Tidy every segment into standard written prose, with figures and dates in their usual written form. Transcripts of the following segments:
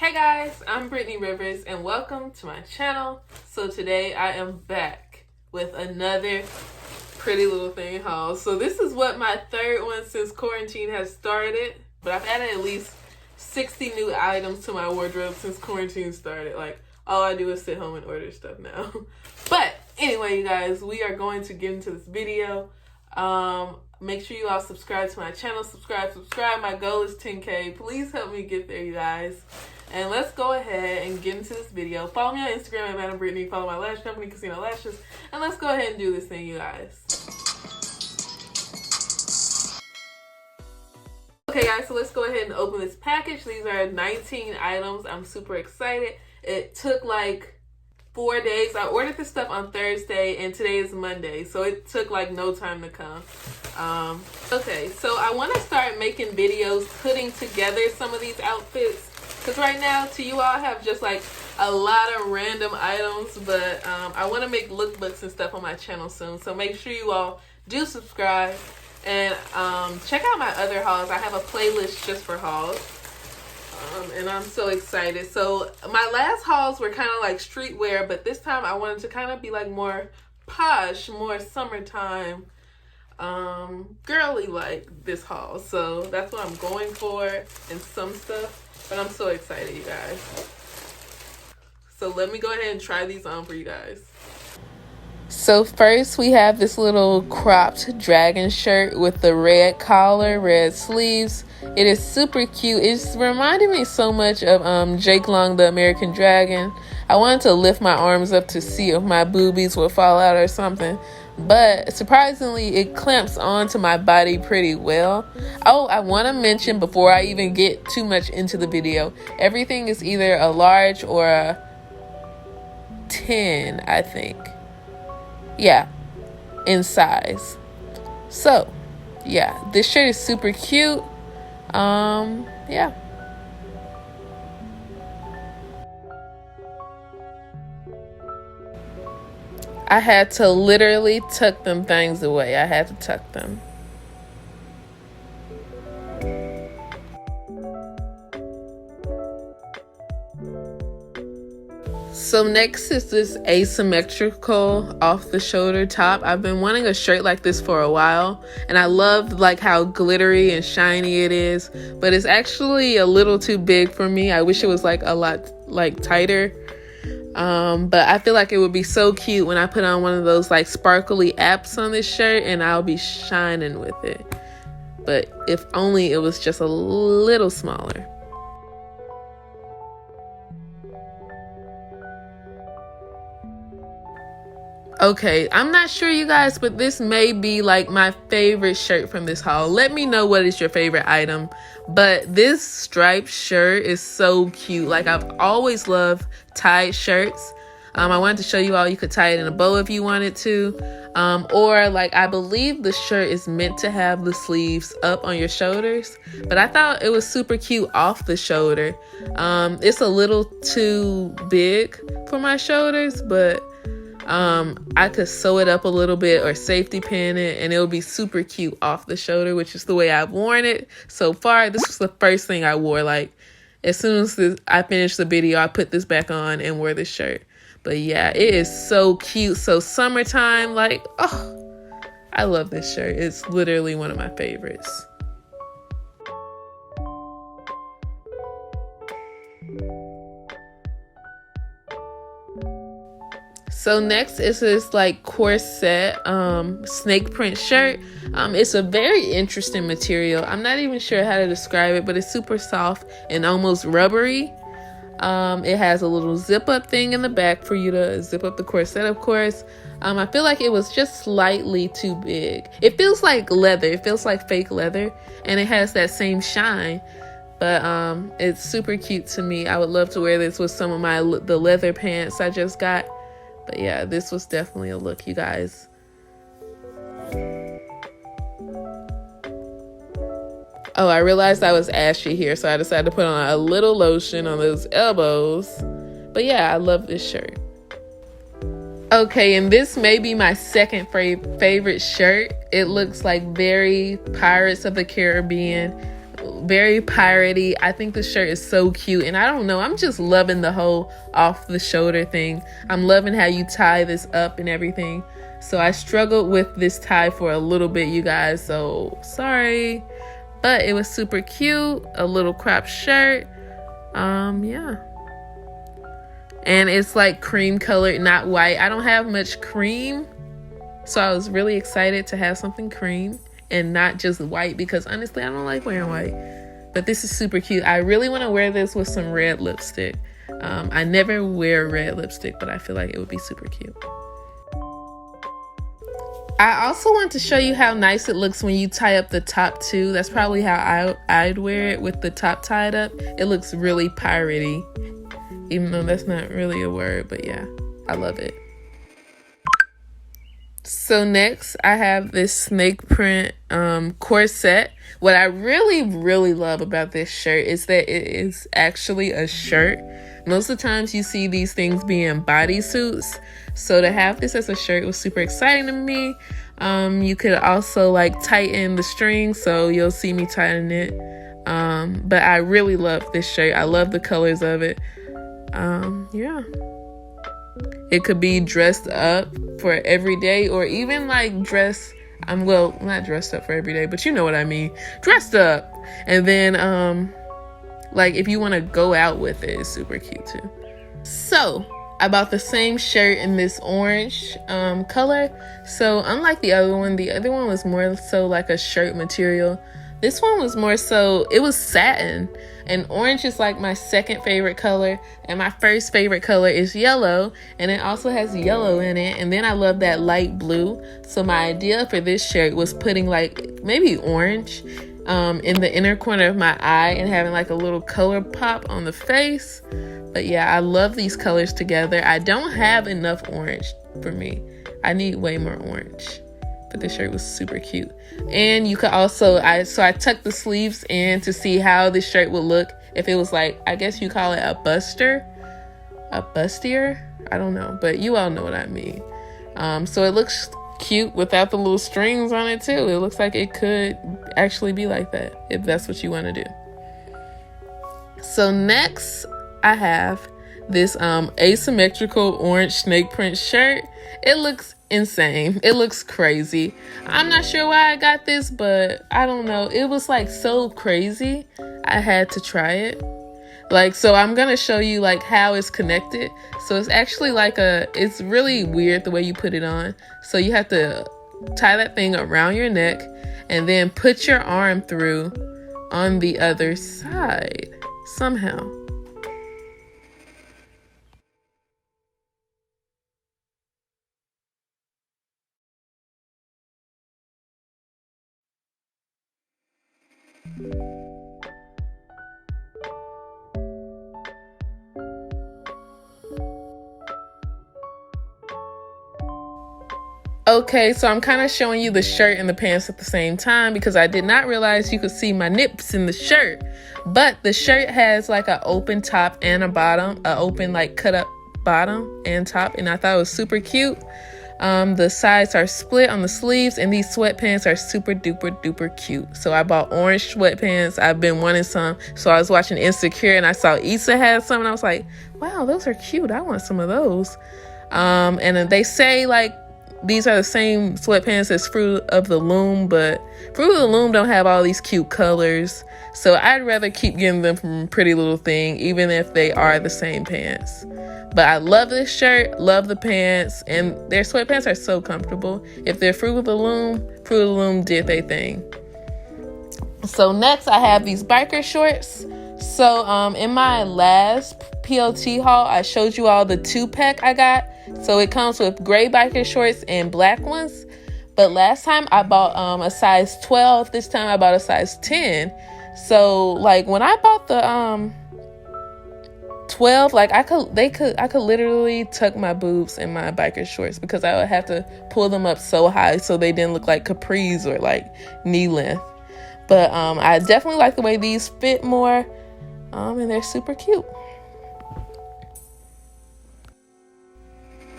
Hey guys, I'm Brittany Rivers and welcome to my channel. So today I am back with another pretty little thing haul. So this is what my third one since quarantine has started, but I've added at least 60 new items to my wardrobe since quarantine started. Like, all I do is sit home and order stuff now. But anyway, you guys, we are going to get into this video. Make sure you all subscribe to my channel. Subscribe. My goal is 10K. Please help me get there, you guys. And let's go ahead and get into this video. Follow me on Instagram at Madam Brittany. Follow my lash company, Casino Lashes. And let's go ahead and do this thing, you guys. Okay, guys, so let's go ahead and open this package. These are 19 items. I'm super excited. It took like 4 days. I ordered this stuff on Thursday and today is Monday, so it took like no time to come. Okay, so I want to start making videos putting together some of these outfits, because right now to you all I have just like a lot of random items, but I want to make lookbooks and stuff on my channel soon, so make sure you all do subscribe and check out my other hauls. I have a playlist just for hauls. And I'm so excited. So my last hauls were kind of like streetwear, but this time I wanted to kind of be like more posh, more summertime, girly like this haul. So that's what I'm going for and some stuff, but I'm so excited, you guys. So let me go ahead and try these on for you guys. So first we have this little cropped dragon shirt with the red collar, red sleeves. It is super cute. It's reminding me so much of Jake Long, the American Dragon. I wanted to lift my arms up to see if my boobies would fall out or something, but surprisingly it clamps onto my body pretty well. Oh, I want to mention before I even get too much into the video, everything is either a large or a 10, I think. Yeah, in size. So yeah, this shirt is super cute. Yeah. I had to literally tuck them things away. I had to tuck them. So next is this asymmetrical off the shoulder top. I've been wanting a shirt like this for a while, and I love like how glittery and shiny it is, but it's actually a little too big for me. I wish it was like a lot like tighter. But I feel like it would be so cute when I put on one of those like sparkly apps on this shirt and I'll be shining with it. But if only it was just a little smaller. Okay, I'm not sure, you guys, but this may be like my favorite shirt from this haul. Let me know what is your favorite item. But this striped shirt is so cute. Like, I've always loved tied shirts. I wanted to show you all you could tie it in a bow if you wanted to. Or like, I believe the shirt is meant to have the sleeves up on your shoulders, but I thought it was super cute off the shoulder. It's a little too big for my shoulders, but I could sew it up a little bit or safety pin it, and it would be super cute off the shoulder, which is the way I've worn it so far. This was the first thing I wore. Like, as soon as I finished the video, I put this back on and wore this shirt. But yeah, it is so cute. So summertime, like, oh, I love this shirt. It's literally one of my favorites. So next is this like corset snake print shirt. It's a very interesting material. I'm not even sure how to describe it, but it's super soft and almost rubbery. It has a little zip up thing in the back for you to zip up the corset, of course. I feel like it was just slightly too big. It feels like leather. It feels like fake leather, and it has that same shine. But it's super cute to me. I would love to wear this with some of the leather pants I just got. But yeah, this was definitely a look, you guys. Oh, I realized I was ashy here, so I decided to put on a little lotion on those elbows. But yeah, I love this shirt. Okay, and this may be my second favorite shirt. It looks like very Pirates of the Caribbean. very piratey. I think the shirt is so cute, and I don't know, I'm just loving the whole off the shoulder thing. I'm loving how you tie this up and everything. So I struggled with this tie for a little bit, you guys, so sorry, but it was super cute. A little crop shirt. Yeah, and it's like cream colored, not white. I don't have much cream, so I was really excited to have something cream and not just white, because honestly I don't like wearing white. But this is super cute. I really want to wear this with some red lipstick. I never wear red lipstick, but I feel like it would be super cute. I also want to show you how nice it looks when you tie up the top too. That's probably how I'd wear it, with the top tied up. It looks really piratey, even though that's not really a word, but yeah, I love it. So next I have this snake print corset. What I really love about this shirt is that it is actually a shirt. Most of the times you see these things being bodysuits, so to have this as a shirt was super exciting to me. You could also like tighten the string, so you'll see me tighten it. But I really love this shirt. I love the colors of it. Yeah, it could be dressed up for every day, or even like well, not dressed up for every day, but you know what I mean, dressed up. And then like if you want to go out with it, it's super cute too. So I bought the same shirt in this orange color. So unlike the other one was more so like a shirt material. This one was more so, it was satin, and orange is like my second favorite color, and my first favorite color is yellow, and it also has yellow in it. And then I love that light blue. So my idea for this shirt was putting like maybe orange in the inner corner of my eye and having like a little color pop on the face. But yeah, I love these colors together. I don't have enough orange for me. I need way more orange. But this shirt was super cute. And you could also, I tucked the sleeves in to see how this shirt would look if it was like, I guess you call it a bustier. I don't know, but you all know what I mean. So it looks cute without the little strings on it too. It looks like it could actually be like that if that's what you want to do. So next I have this asymmetrical orange snake print shirt. It looks insane. It looks crazy. I'm not sure why I got this, but I don't know. It was like so crazy. I had to try it. Like, so I'm gonna show you like how it's connected. So it's actually like it's really weird the way you put it on. So you have to tie that thing around your neck and then put your arm through on the other side somehow. Okay, so I'm kind of showing you the shirt and the pants at the same time because I did not realize you could see my nips in the shirt. But the shirt has like an open top and a bottom, an open like cut up bottom and top, and I thought it was super cute. The sides are split on the sleeves, and these sweatpants are super duper cute. So I bought orange sweatpants. I've been wanting some. So I was watching Insecure and I saw Issa had some and I was like, wow, those are cute. I want some of those. And they say like these are the same sweatpants as Fruit of the Loom, but Fruit of the Loom don't have all these cute colors. So I'd rather keep getting them from Pretty Little Thing, even if they are the same pants. But I love this shirt, love the pants, and their sweatpants are so comfortable. If they're Fruit of the Loom did their thing. So next I have these biker shorts. So in my last PLT haul, I showed you all the 2-pack I got. So it comes with gray biker shorts and black ones. But last time I bought a size 12. This time I bought a size 10. So like when I bought the 12, like I could literally tuck my boobs in my biker shorts because I would have to pull them up so high so they didn't look like capris or like knee length. But I definitely like the way these fit more, and they're super cute.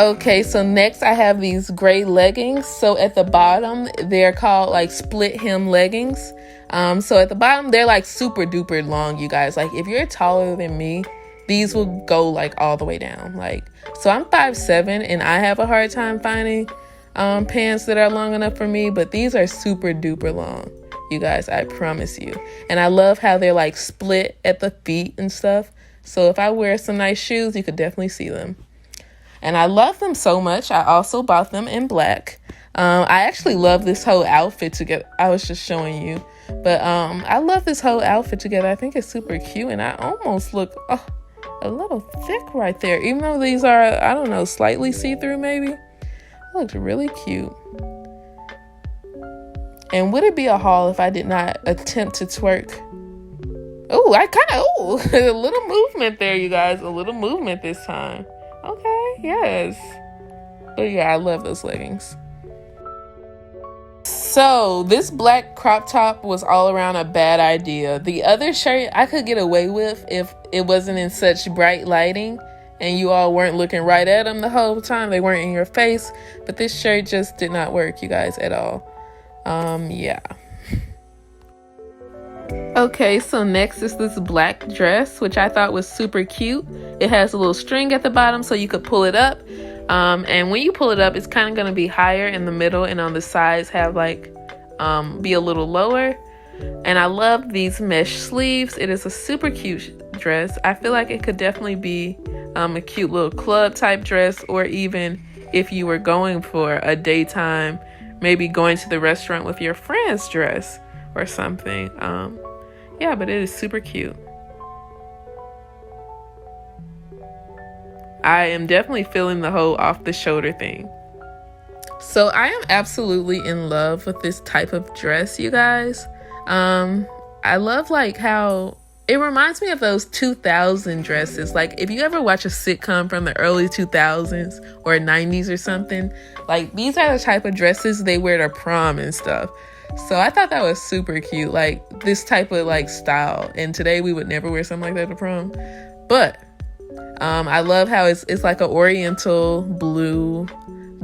Okay, so next I have these gray leggings. So at the bottom, they're called like split hem leggings. So at the bottom, they're like super duper long, you guys. Like if you're taller than me, these will go like all the way down. Like, so I'm 5'7" and I have a hard time finding pants that are long enough for me, but these are super duper long, you guys, I promise you. And I love how they're like split at the feet and stuff. So if I wear some nice shoes, you could definitely see them. And I love them so much. I also bought them in black. I actually love this whole outfit together. I was just showing you. But I love this whole outfit together. I think it's super cute. And I almost look a little thick right there. Even though these are, I don't know, slightly see-through maybe. It looks really cute. And would it be a haul if I did not attempt to twerk? Oh, a little movement there, you guys. A little movement this time. Okay, yes. But yeah, I love those leggings. So this black crop top was all around a bad idea. The other shirt I could get away with if it wasn't in such bright lighting and you all weren't looking right at them the whole time. They weren't in your face. But this shirt just did not work, you guys, at all. Yeah. Okay, so next is this black dress, which I thought was super cute. It has a little string at the bottom so you could pull it up. And when you pull it up, it's kind of going to be higher in the middle, and on the sides have like be a little lower. And I love these mesh sleeves. It is a super cute dress. I feel like it could definitely be a cute little club type dress, or even if you were going for a daytime, maybe going to the restaurant with your friends dress or something. Yeah, but it is super cute. I am definitely feeling the whole off the shoulder thing. So I am absolutely in love with this type of dress, you guys. I love like how it reminds me of those 2000 dresses. Like if you ever watch a sitcom from the early 2000s or 90s or something, like these are the type of dresses they wear to prom and stuff. So I thought that was super cute, like this type of like style. And today we would never wear something like that to prom. But I love how it's like an Oriental blue,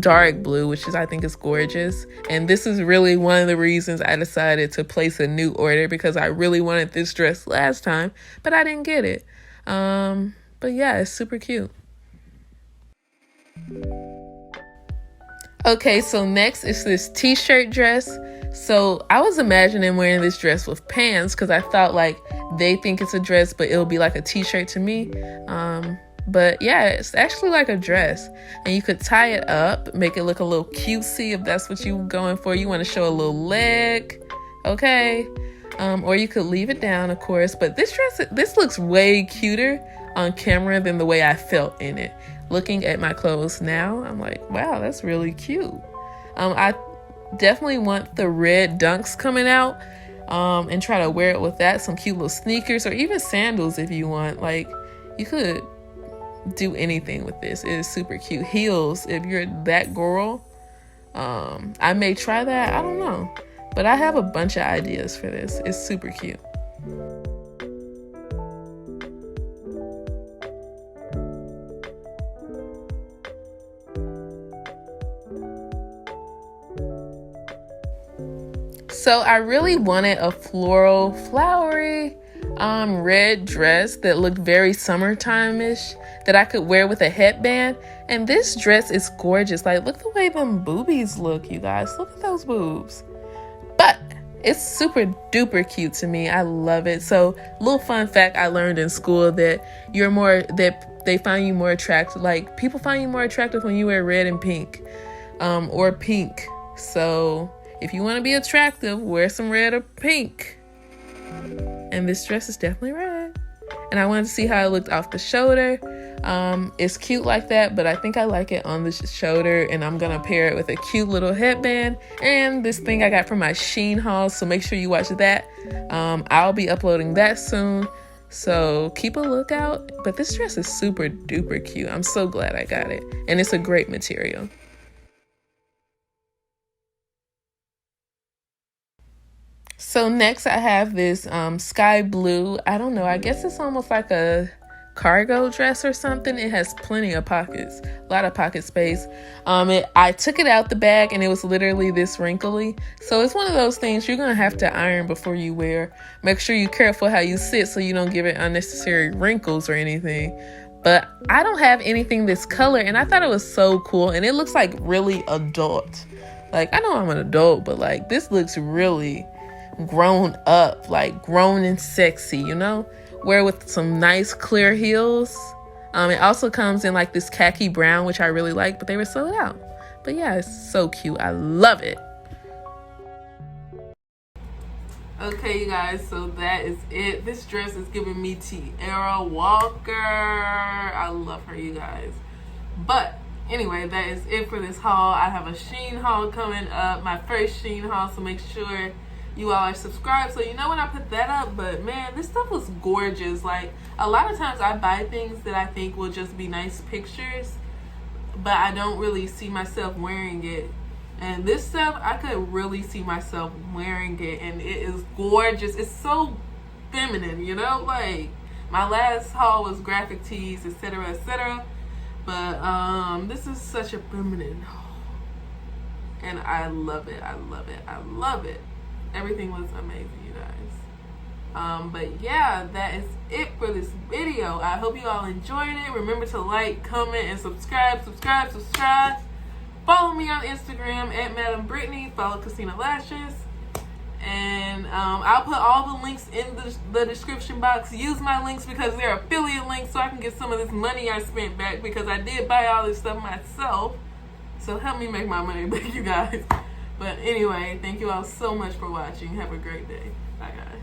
dark blue, which is, I think, is gorgeous. And this is really one of the reasons I decided to place a new order, because I really wanted this dress last time, but I didn't get it. But yeah, it's super cute. Okay, so next is this t-shirt dress. So I was imagining wearing this dress with pants because I thought like they think it's a dress, but it'll be like a t-shirt to me. But yeah, it's actually like a dress, and you could tie it up, make it look a little cutesy if that's what you're going for. You want to show a little leg, okay? Or you could leave it down, of course. But this looks way cuter on camera than the way I felt in it. Looking at my clothes now, I'm like, wow, that's really cute. I definitely want the red dunks coming out, and try to wear it with that, some cute little sneakers or even sandals if you want. Like, you could do anything with this. It is super cute. Heels if you're that girl. I may try that, I don't know, but I have a bunch of ideas for this. It's super cute. So I really wanted a floral, flowery, red dress that looked very summertime-ish that I could wear with a headband. And this dress is gorgeous. Like, look the way them boobies look, you guys. Look at those boobs. But it's super duper cute to me. I love it. So, little fun fact I learned in school that they find you more attractive. Like, people find you more attractive when you wear red and pink, or pink. So if you want to be attractive, wear some red or pink. And this dress is definitely red. And I wanted to see how it looked off the shoulder. It's cute like that, but I think I like it on the shoulder, and I'm gonna pair it with a cute little headband and this thing I got from my Shein haul, so make sure you watch that. I'll be uploading that soon, so keep a lookout. But this dress is super duper cute. I'm so glad I got it, and it's a great material. So next I have this sky blue, I don't know, I guess it's almost like a cargo dress or something. It has plenty of pockets, a lot of pocket space. I took it out the bag and it was literally this wrinkly. So it's one of those things you're gonna have to iron before you wear. Make sure you're careful how you sit so you don't give it unnecessary wrinkles or anything. But I don't have anything this color, and I thought it was so cool, and it looks like really adult. Like, I know I'm an adult, but like this looks really grown up, like grown and sexy, you know? Wear with some nice clear heels. It also comes in like this khaki brown, which I really like, but they were sold out. But yeah, it's so cute. I love it. Okay, you guys, so that is it. This dress is giving me Tiara Walker. I love her, you guys. But anyway, that is it for this haul. I have a Shein haul coming up, my first Shein haul, so make sure you all are subscribed so you know when I put that up. But man, this stuff was gorgeous. Like, a lot of times I buy things that I think will just be nice pictures, but I don't really see myself wearing it. And this stuff, I could really see myself wearing it, and it is gorgeous. It's so feminine, you know? Like, my last haul was graphic tees, etc., etc. But this is such a feminine haul, and I love it. I love it. I love it. Everything was amazing, you guys. But yeah, that is it for this video. I hope you all enjoyed it. Remember to like, comment, and subscribe. Follow me on Instagram at Madam Brittany. Follow Christina Lashes. And I'll put all the links in the description box. Use my links because they're affiliate links, so I can get some of this money I spent back, because I did buy all this stuff myself. So help me make my money back, you guys. But anyway, thank you all so much for watching. Have a great day. Bye, guys.